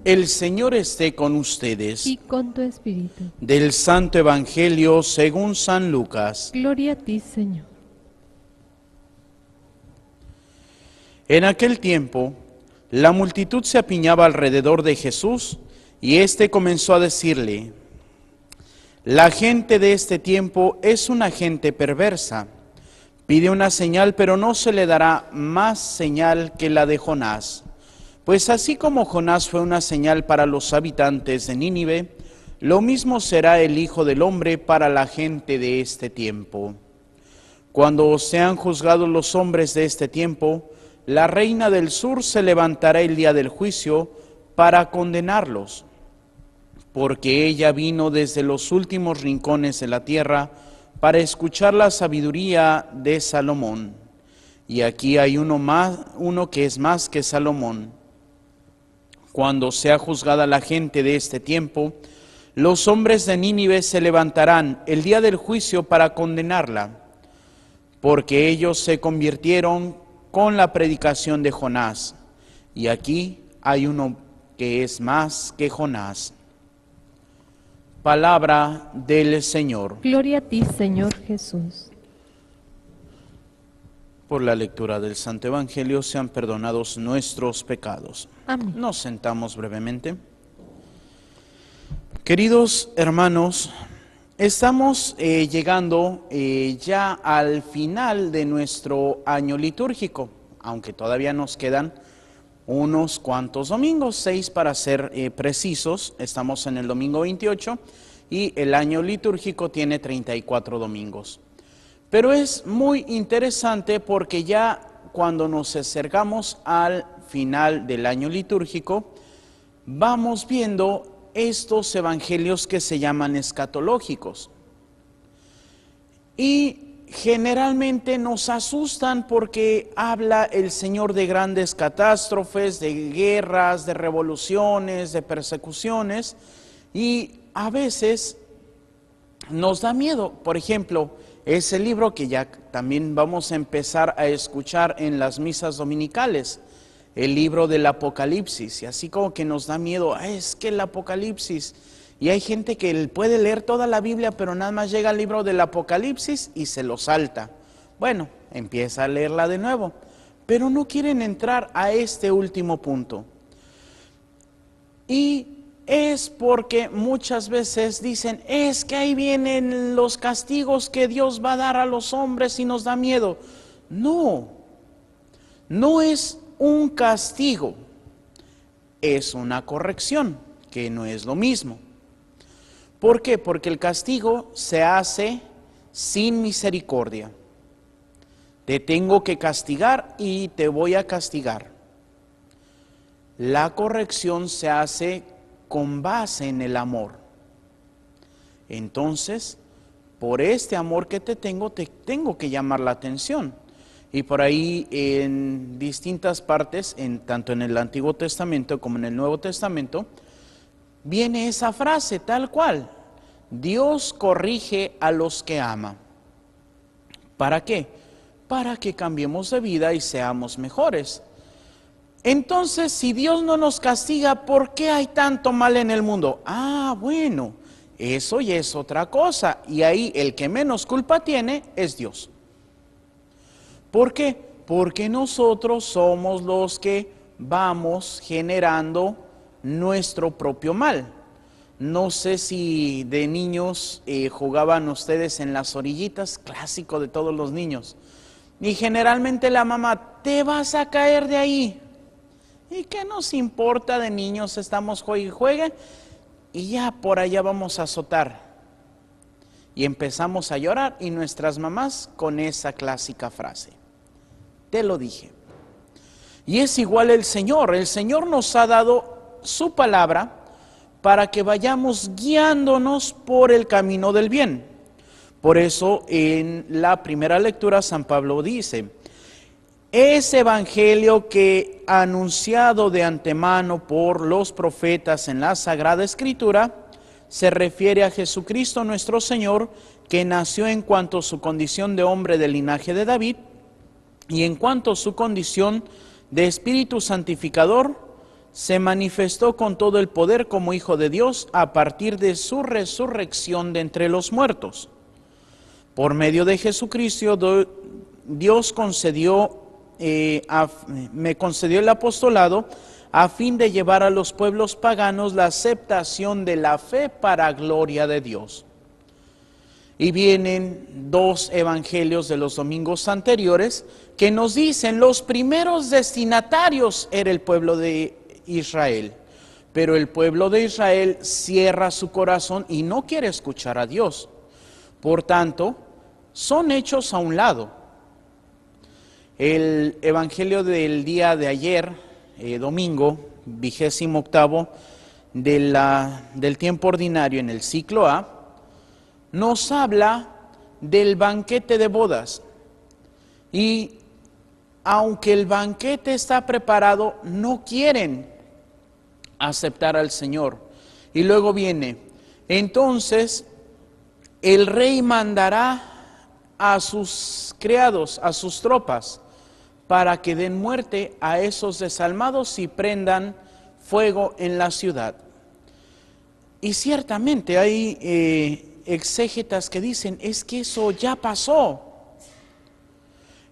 El Señor esté con ustedes. Y con tu espíritu. Del Santo Evangelio según San Lucas. Gloria a ti, Señor. En aquel tiempo, la multitud se apiñaba alrededor de Jesús, y éste comenzó a decirle: la gente de este tiempo es una gente perversa. Pide una señal, pero no se le dará más señal que la de Jonás. Pues así como Jonás fue una señal para los habitantes de Nínive, lo mismo será el Hijo del Hombre para la gente de este tiempo. Cuando sean juzgados los hombres de este tiempo, la reina del sur se levantará el día del juicio para condenarlos, porque ella vino desde los últimos rincones de la tierra para escuchar la sabiduría de Salomón. Y aquí hay uno que es más que Salomón. Cuando sea juzgada la gente de este tiempo, los hombres de Nínive se levantarán el día del juicio para condenarla, porque ellos se convirtieron con la predicación de Jonás. Y aquí hay uno que es más que Jonás. Palabra del Señor. Gloria a ti, Señor Jesús. Por la lectura del Santo Evangelio sean perdonados nuestros pecados. Amén. Nos sentamos brevemente. Queridos hermanos, estamos llegando ya al final de nuestro año litúrgico, aunque todavía nos quedan unos cuantos domingos, 6 para ser precisos. Estamos en el domingo 28 y el año litúrgico tiene 34 domingos. Pero es muy interesante porque ya cuando nos acercamos al final del año litúrgico, vamos viendo estos evangelios que se llaman escatológicos. Y generalmente nos asustan porque habla el Señor de grandes catástrofes, de guerras, de revoluciones, de persecuciones, y a veces nos da miedo. Por ejemplo, ese libro que ya también vamos a empezar a escuchar en las misas dominicales, el libro del Apocalipsis, y así como que nos da miedo, es que el Apocalipsis, y hay gente que puede leer toda la Biblia, pero nada más llega al libro del Apocalipsis y se lo salta. Bueno, empieza a leerla de nuevo, pero no quieren entrar a este último punto. Y es porque muchas veces dicen, es que ahí vienen los castigos que Dios va a dar a los hombres y nos da miedo. No, no es un castigo, es una corrección, que no es lo mismo. ¿Por qué? Porque el castigo se hace sin misericordia. Te tengo que castigar y te voy a castigar. La corrección se hace con base en el amor. Entonces, por este amor que te tengo que llamar la atención. Y por ahí en distintas partes, tanto en el Antiguo Testamento como en el Nuevo Testamento, viene esa frase tal cual: Dios corrige a los que ama. ¿Para qué? Para que cambiemos de vida y seamos mejores. Entonces, si Dios no nos castiga, ¿por qué hay tanto mal en el mundo? Ah, bueno, eso ya es otra cosa. Y ahí el que menos culpa tiene es Dios. ¿Por qué? Porque nosotros somos los que vamos generando nuestro propio mal. No sé si de niños jugaban ustedes en las orillitas, clásico de todos los niños. Y generalmente la mamá, te vas a caer de ahí. ¿Y qué nos importa de niños? Estamos juegue y juegue y ya por allá vamos a azotar. Y empezamos a llorar y nuestras mamás con esa clásica frase. Te lo dije. Y es igual el Señor nos ha dado su palabra para que vayamos guiándonos por el camino del bien. Por eso en la primera lectura San Pablo dice, ese evangelio que anunciado de antemano por los profetas en la Sagrada Escritura se refiere a Jesucristo nuestro Señor, que nació en cuanto a su condición de hombre del linaje de David y en cuanto a su condición de Espíritu Santificador, se manifestó con todo el poder como Hijo de Dios a partir de su resurrección de entre los muertos. Por medio de Jesucristo, Dios me concedió el apostolado a fin de llevar a los pueblos paganos la aceptación de la fe para gloria de Dios. Y vienen dos evangelios de los domingos anteriores que nos dicen los primeros destinatarios era el pueblo de Israel. Pero el pueblo de Israel cierra su corazón y no quiere escuchar a Dios. Por tanto, son hechos a un lado. El evangelio del día de ayer, domingo, 28º del tiempo ordinario en el ciclo A, nos habla del banquete de bodas. Y aunque el banquete está preparado, no quieren aceptar al Señor. Y luego viene, entonces el rey mandará a sus criados, a sus tropas, para que den muerte a esos desalmados y prendan fuego en la ciudad. Y ciertamente hay exégetas que dicen, es que eso ya pasó.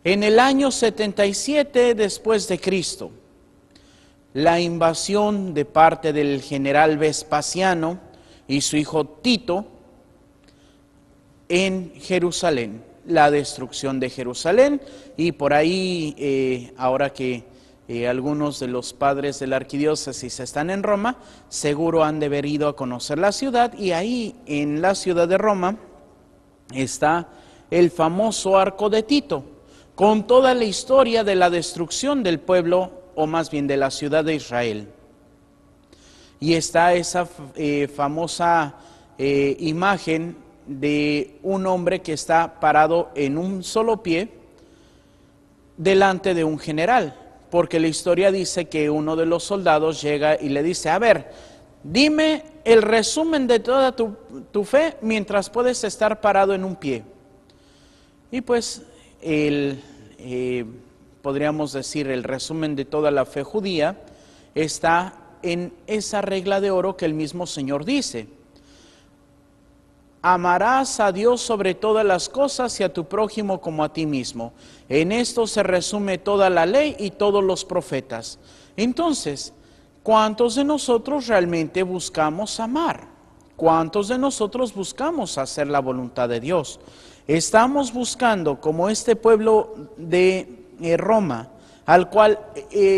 En el año 77 después de Cristo, la invasión de parte del general Vespasiano y su hijo Tito en Jerusalén, la destrucción de Jerusalén, y por ahí, ahora que algunos de los padres de la arquidiócesis están en Roma, seguro han de haber ido a conocer la ciudad, y ahí en la ciudad de Roma está el famoso Arco de Tito, con toda la historia de la destrucción del pueblo, o más bien de la ciudad de Israel. Y está esa famosa imagen de un hombre que está parado en un solo pie delante de un general, porque la historia dice que uno de los soldados llega y le dice, a ver, dime el resumen de toda tu fe mientras puedes estar parado en un pie. Y pues podríamos decir el resumen de toda la fe judía está en esa regla de oro que el mismo Señor dice: amarás a Dios sobre todas las cosas y a tu prójimo como a ti mismo. En esto se resume toda la ley y todos los profetas. Entonces, ¿cuántos de nosotros realmente buscamos amar? ¿Cuántos de nosotros buscamos hacer la voluntad de Dios? Estamos buscando, como este pueblo de Roma, al cual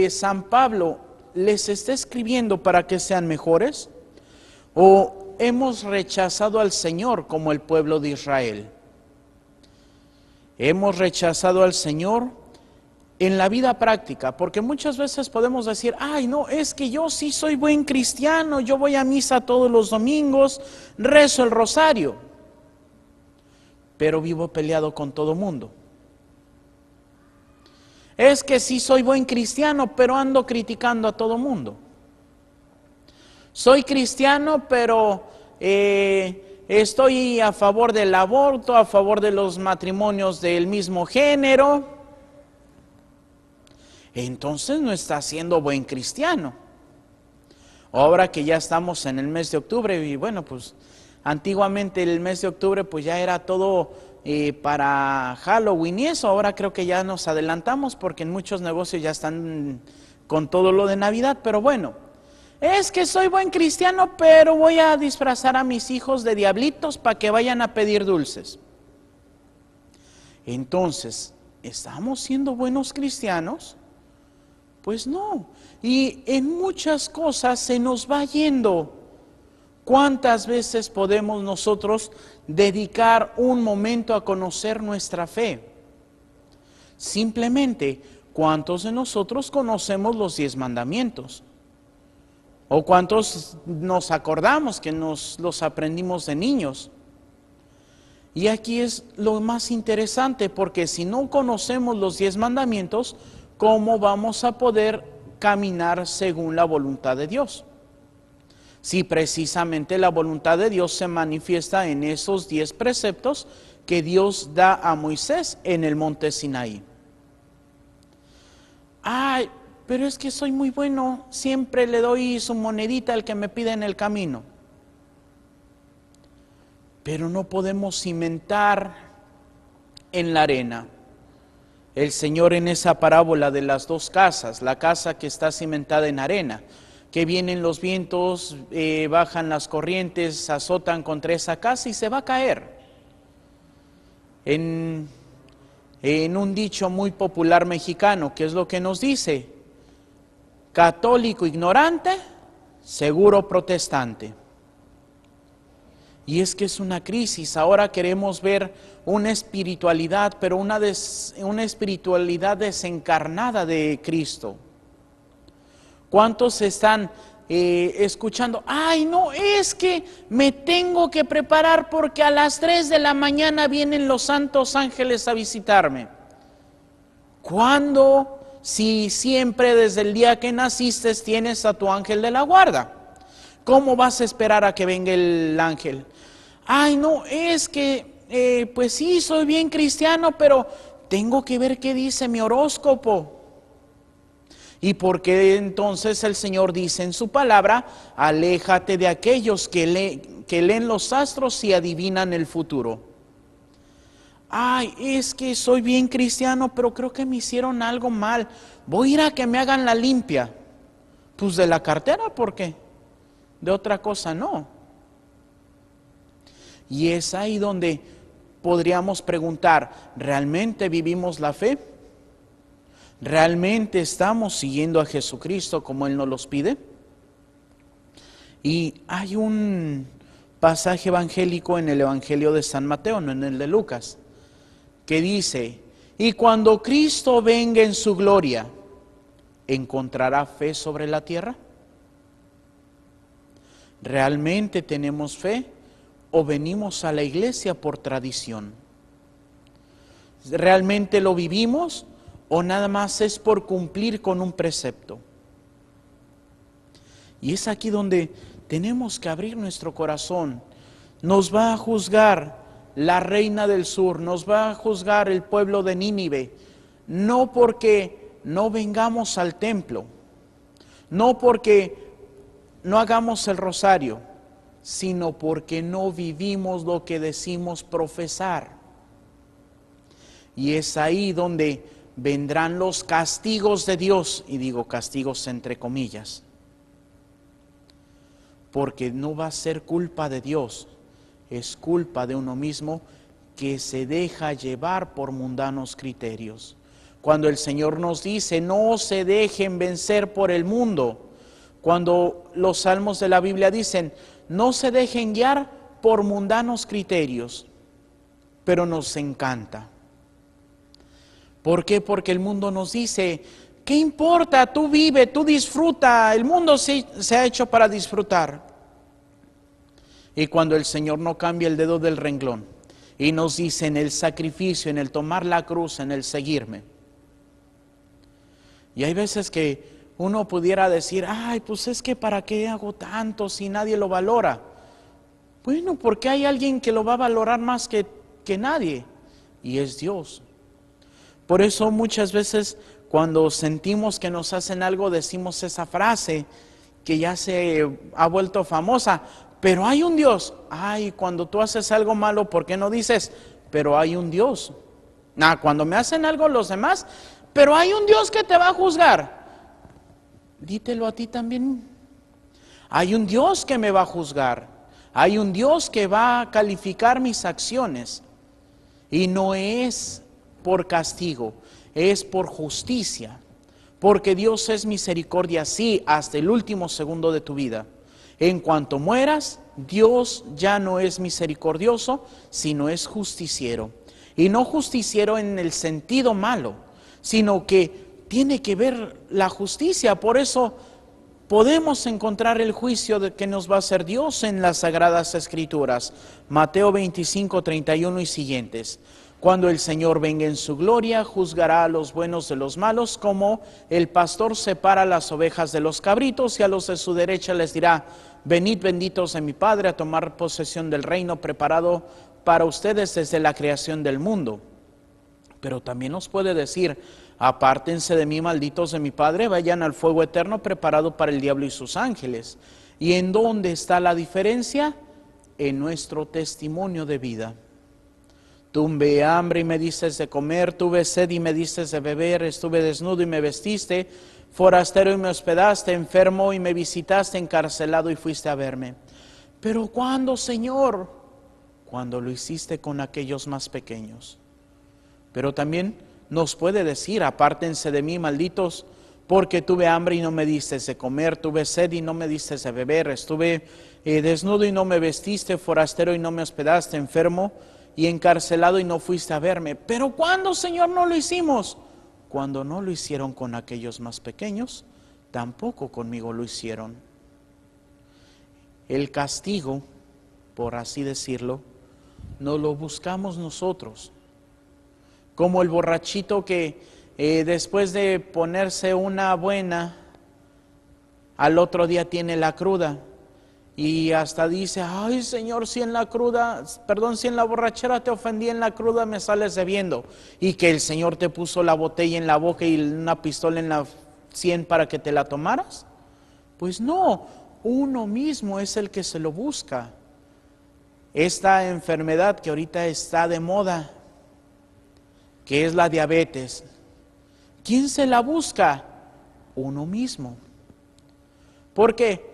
San Pablo les está escribiendo para que sean mejores, ¿o hemos rechazado al Señor como el pueblo de Israel? Hemos rechazado al Señor en la vida práctica, porque muchas veces podemos decir, ay no, es que yo sí soy buen cristiano, yo voy a misa todos los domingos, rezo el rosario, pero vivo peleado con todo mundo. Es que sí soy buen cristiano, pero ando criticando a todo mundo. Soy cristiano, pero estoy a favor del aborto, a favor de los matrimonios del mismo género. Entonces no está siendo buen cristiano. Ahora que ya estamos en el mes de octubre, y bueno, pues antiguamente el mes de octubre pues ya era todo para Halloween y eso. Ahora creo que ya nos adelantamos porque en muchos negocios ya están con todo lo de Navidad, pero bueno. Es que soy buen cristiano, pero voy a disfrazar a mis hijos de diablitos para que vayan a pedir dulces. Entonces, ¿estamos siendo buenos cristianos? Pues no. Y en muchas cosas se nos va yendo. ¿Cuántas veces podemos nosotros dedicar un momento a conocer nuestra fe? Simplemente, ¿cuántos de nosotros conocemos los 10 mandamientos? ¿O cuántos nos acordamos que los aprendimos de niños? Y aquí es lo más interesante, porque si no conocemos los 10 mandamientos, ¿cómo vamos a poder caminar según la voluntad de Dios? Si precisamente la voluntad de Dios se manifiesta en esos 10 preceptos que Dios da a Moisés en el monte Sinaí. Ay, pero es que soy muy bueno, siempre le doy su monedita al que me pide en el camino. Pero no podemos cimentar en la arena. El Señor en esa parábola de las dos casas, la casa que está cimentada en arena, que vienen los vientos, bajan las corrientes, azotan contra esa casa y se va a caer. En un dicho muy popular mexicano, ¿qué es lo que nos dice? Católico ignorante, seguro protestante. Y es que es una crisis. Ahora queremos ver una espiritualidad, pero una espiritualidad desencarnada de Cristo. ¿Cuántos están escuchando? Ay, no, es que me tengo que preparar porque a las 3 de la mañana vienen los santos ángeles a visitarme. ¿Cuándo? Si siempre desde el día que naciste tienes a tu ángel de la guarda. ¿Cómo vas a esperar a que venga el ángel? Ay, no, es que, pues sí, soy bien cristiano, pero tengo que ver qué dice mi horóscopo. ¿Y por qué entonces el Señor dice en su palabra, aléjate de aquellos que leen los astros y adivinan el futuro? Ay, es que soy bien cristiano, pero creo que me hicieron algo mal. Voy a ir a que me hagan la limpia. Pues de la cartera, ¿por qué? De otra cosa no. Y es ahí donde podríamos preguntar, ¿realmente vivimos la fe? ¿Realmente estamos siguiendo a Jesucristo como Él nos los pide? Y hay un pasaje evangélico en el Evangelio de San Mateo, no en el de Lucas, que dice, y cuando Cristo venga en su gloria, ¿encontrará fe sobre la tierra? ¿Realmente tenemos fe o venimos a la iglesia por tradición? ¿Realmente lo vivimos o nada más es por cumplir con un precepto? Y es aquí donde tenemos que abrir nuestro corazón. Nos va a juzgar la reina del sur, nos va a juzgar el pueblo de Nínive, no porque no vengamos al templo, no porque no hagamos el rosario, sino porque no vivimos lo que decimos profesar. Y es ahí donde vendrán los castigos de Dios, y digo castigos entre comillas, porque no va a ser culpa de Dios, es culpa de uno mismo que se deja llevar por mundanos criterios. Cuando el Señor nos dice, no se dejen vencer por el mundo, cuando los salmos de la Biblia dicen, no se dejen guiar por mundanos criterios, pero nos encanta. ¿Por qué? Porque el mundo nos dice, ¿qué importa? Tú vive, tú disfruta, el mundo se ha hecho para disfrutar. Y cuando el Señor no cambia el dedo del renglón y nos dice en el sacrificio, en el tomar la cruz, en el seguirme. Y hay veces que uno pudiera decir, ay, pues es que ¿para qué hago tanto si nadie lo valora? Bueno, porque hay alguien que lo va a valorar más que nadie, y es Dios. Por eso muchas veces cuando sentimos que nos hacen algo, decimos esa frase que ya se ha vuelto famosa, pero hay un Dios. Ay, cuando tú haces algo malo, ¿por qué no dices, pero hay un Dios? Cuando me hacen algo los demás, pero hay un Dios que te va a juzgar. Dítelo a ti también. Hay un Dios que me va a juzgar. Hay un Dios que va a calificar mis acciones. Y no es por castigo, es por justicia. Porque Dios es misericordia, sí, hasta el último segundo de tu vida. En cuanto mueras, Dios ya no es misericordioso, sino es justiciero. Y no justiciero en el sentido malo, sino que tiene que ver la justicia. Por eso podemos encontrar el juicio de que nos va a hacer Dios en las Sagradas Escrituras. Mateo 25, 31 y siguientes. Cuando el Señor venga en su gloria, juzgará a los buenos de los malos, como el pastor separa las ovejas de los cabritos, y a los de su derecha les dirá, venid benditos de mi Padre a tomar posesión del reino preparado para ustedes desde la creación del mundo. Pero también nos puede decir, Apártense de mí, malditos de mi Padre, vayan al fuego eterno preparado para el diablo y sus ángeles. ¿Y en dónde está la diferencia? En nuestro testimonio de vida. Tuve hambre y me diste de comer, tuve sed y me diste de beber, estuve desnudo y me vestiste, forastero y me hospedaste, enfermo y me visitaste, encarcelado y fuiste a verme. Pero ¿cuándo, Señor? Cuando lo hiciste con aquellos más pequeños. Pero también nos puede decir, apártense de mí, malditos, porque tuve hambre y no me diste de comer, tuve sed y no me diste de beber, estuve desnudo y no me vestiste, forastero y no me hospedaste, enfermo y encarcelado y no fuiste a verme. Pero ¿cuándo, Señor, no lo hicimos? Cuando no lo hicieron con aquellos más pequeños, tampoco conmigo lo hicieron. El castigo, por así decirlo, no lo buscamos nosotros. Como el borrachito que después de ponerse una buena, al otro día tiene la cruda. Y hasta dice, ay Señor, si en la borrachera te ofendí, en la cruda me sales debiendo. Y que el Señor te puso la botella en la boca y una pistola en la sien para que te la tomaras. Pues no, uno mismo es el que se lo busca. Esta enfermedad que ahorita está de moda, que es la diabetes, ¿quién se la busca? Uno mismo. ¿Por qué?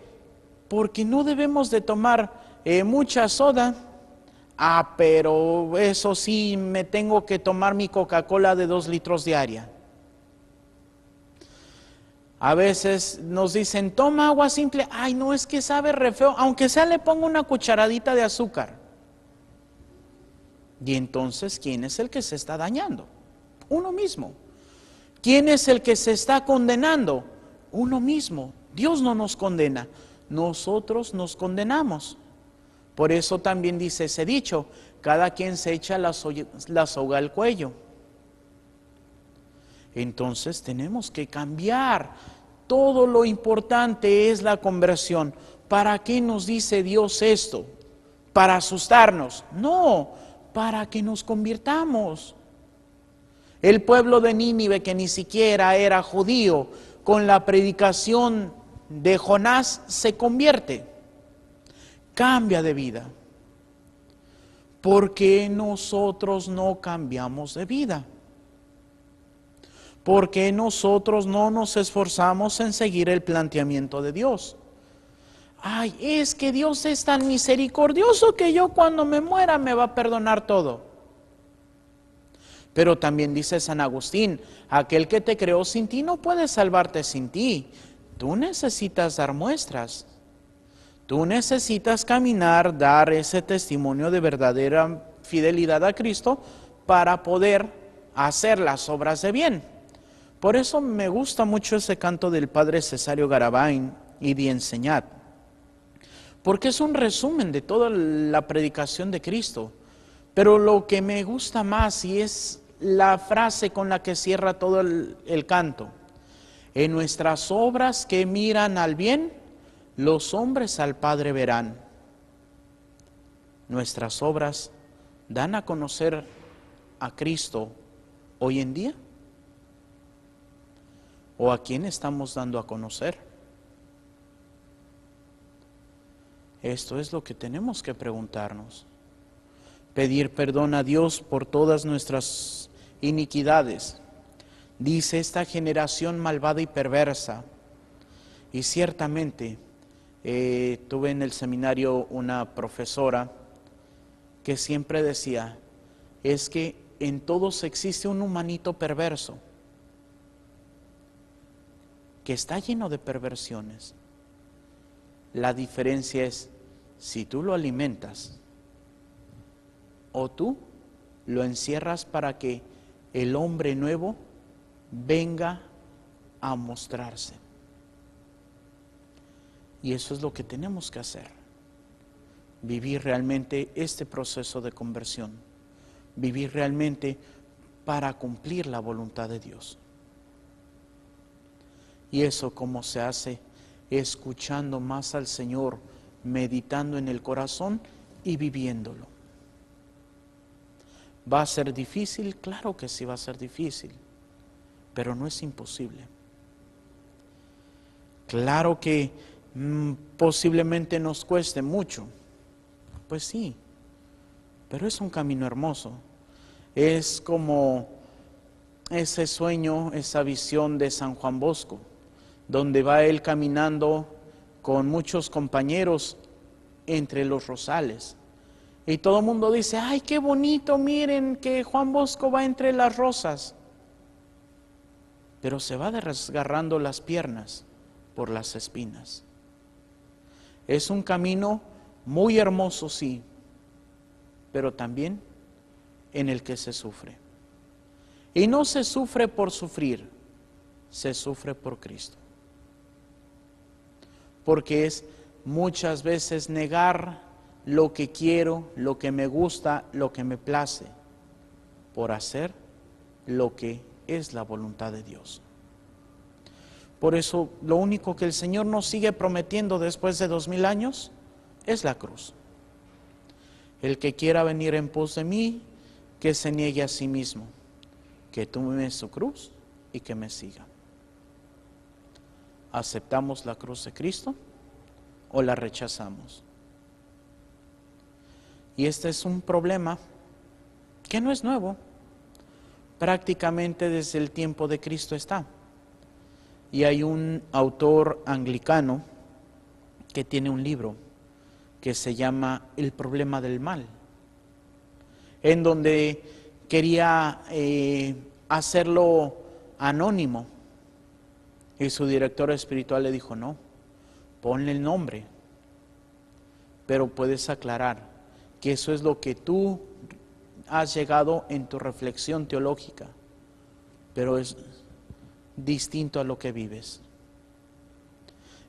Porque no debemos de tomar mucha soda. Pero eso sí, me tengo que tomar mi Coca-Cola de 2 litros diaria. A veces nos dicen, toma agua simple. Ay, no, es que sabe re feo. Aunque sea le pongo una cucharadita de azúcar. Y entonces, ¿quién es el que se está dañando? Uno mismo. ¿Quién es el que se está condenando? Uno mismo. Dios no nos condena, nosotros nos condenamos. Por eso también dice ese dicho, cada quien se echa la soga al cuello. Entonces tenemos que cambiar. Todo lo importante es la conversión. ¿Para qué nos dice Dios esto? ¿Para asustarnos? No, para que nos convirtamos. El pueblo de Nínive, que ni siquiera era judío, con la predicación de Jonás se convierte, cambia de vida. ¿Por qué nosotros no cambiamos de vida? ¿Por qué nosotros no nos esforzamos en seguir el planteamiento de Dios? Ay, es que Dios es tan misericordioso que yo cuando me muera me va a perdonar todo. Pero también dice San Agustín, aquel que te creó sin ti no puede salvarte sin ti. Tú necesitas dar muestras. Tú necesitas caminar, dar ese testimonio de verdadera fidelidad a Cristo para poder hacer las obras de bien. Por eso me gusta mucho ese canto del Padre Cesario Garabay y de Enseñad, porque es un resumen de toda la predicación de Cristo. Pero lo que me gusta más, y es la frase con la que cierra todo el canto: en nuestras obras que miran al bien, los hombres al Padre verán. Nuestras obras dan a conocer a Cristo hoy en día. ¿O a quién estamos dando a conocer? Esto es lo que tenemos que preguntarnos. Pedir perdón a Dios por todas nuestras iniquidades. Dice esta generación malvada y perversa. Y ciertamente, tuve en el seminario una profesora que siempre decía, es que en todos existe un humanito perverso, que está lleno de perversiones. La diferencia es si tú lo alimentas o tú lo encierras para que el hombre nuevo venga a mostrarse. Y eso es lo que tenemos que hacer. Vivir realmente este proceso de conversión. Vivir realmente para cumplir la voluntad de Dios. Y eso cómo se hace, escuchando más al Señor, meditando en el corazón y viviéndolo. ¿Va a ser difícil? Claro que sí va a ser difícil. pero no es imposible. Claro que posiblemente nos cueste mucho, pues sí, pero es un camino hermoso. Es como ese sueño, esa visión de San Juan Bosco, donde va él caminando con muchos compañeros entre los rosales. Y todo el mundo dice, ¡ay, qué bonito! Miren que Juan Bosco va entre las rosas. Pero se va desgarrando las piernas por las espinas. Es un camino muy hermoso, sí, pero también en el que se sufre. Y no se sufre por sufrir, se sufre por Cristo. Porque es muchas veces negar lo que quiero, lo que me gusta, lo que me place, por hacer lo que es la voluntad de Dios. Por eso, lo único que el Señor nos sigue prometiendo después de 2000 años es la cruz. El que quiera venir en pos de mí, que se niegue a sí mismo, que tome su cruz y que me siga. ¿Aceptamos la cruz de Cristo o la rechazamos? Y este es un problema que no es nuevo, prácticamente desde el tiempo de Cristo está. Y hay un autor anglicano que tiene un libro que se llama El problema del mal, en donde quería hacerlo anónimo, y su director espiritual le dijo, no, ponle el nombre, pero puedes aclarar que eso es lo que tú has llegado en tu reflexión teológica, pero es distinto a lo que vives.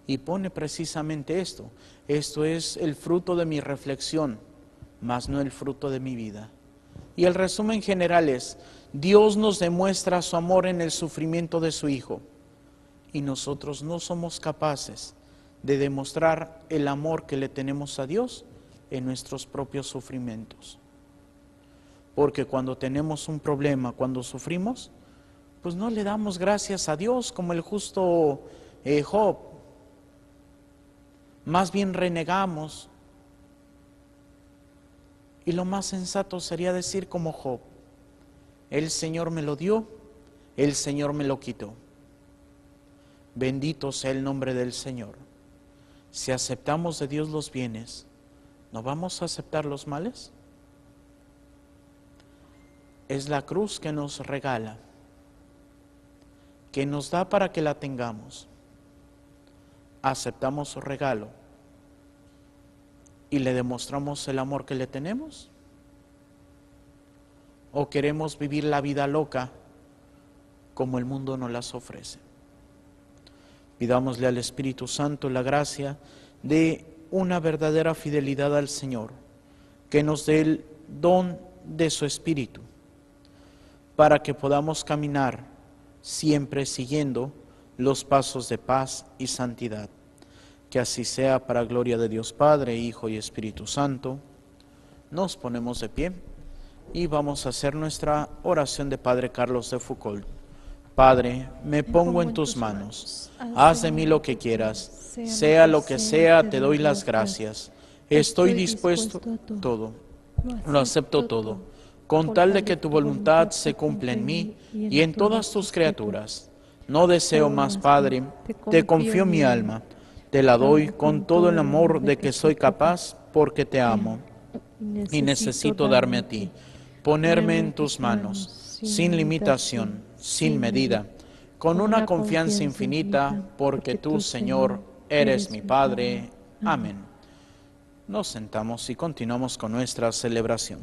Y pone precisamente esto es el fruto de mi reflexión, mas no el fruto de mi vida. Y el resumen general es, Dios nos demuestra su amor en el sufrimiento de su Hijo, y nosotros no somos capaces de demostrar el amor que le tenemos a Dios en nuestros propios sufrimientos. Porque cuando tenemos un problema, cuando sufrimos, pues no le damos gracias a Dios como el justo Job. Más bien renegamos. Y lo más sensato sería decir como Job, el Señor me lo dio, el Señor me lo quitó. Bendito sea el nombre del Señor. Si aceptamos de Dios los bienes, ¿no vamos a aceptar los males? Es la cruz que nos regala, que nos da para que la tengamos. ¿Aceptamos su regalo y le demostramos el amor que le tenemos? ¿O queremos vivir la vida loca como el mundo nos las ofrece? Pidámosle al Espíritu Santo la gracia de una verdadera fidelidad al Señor, que nos dé el don de su Espíritu, para que podamos caminar siempre siguiendo los pasos de paz y santidad. Que así sea, para gloria de Dios Padre, Hijo y Espíritu Santo. Nos ponemos de pie y vamos a hacer nuestra oración de Padre Carlos de Foucauld. Padre, me pongo en tus manos, haz de mí lo que quieras, sea lo que sea, te doy las gracias. Estoy dispuesto a todo, lo acepto todo, con tal de que tu voluntad se cumpla en mí y en todas tus criaturas. No deseo más, Padre, te confío mi alma, te la doy con todo el amor de que soy capaz, porque te amo y necesito darme a ti, ponerme en tus manos, sin limitación, sin medida, con una confianza infinita, porque tú, Señor, eres mi Padre. Amén. Nos sentamos y continuamos con nuestra celebración.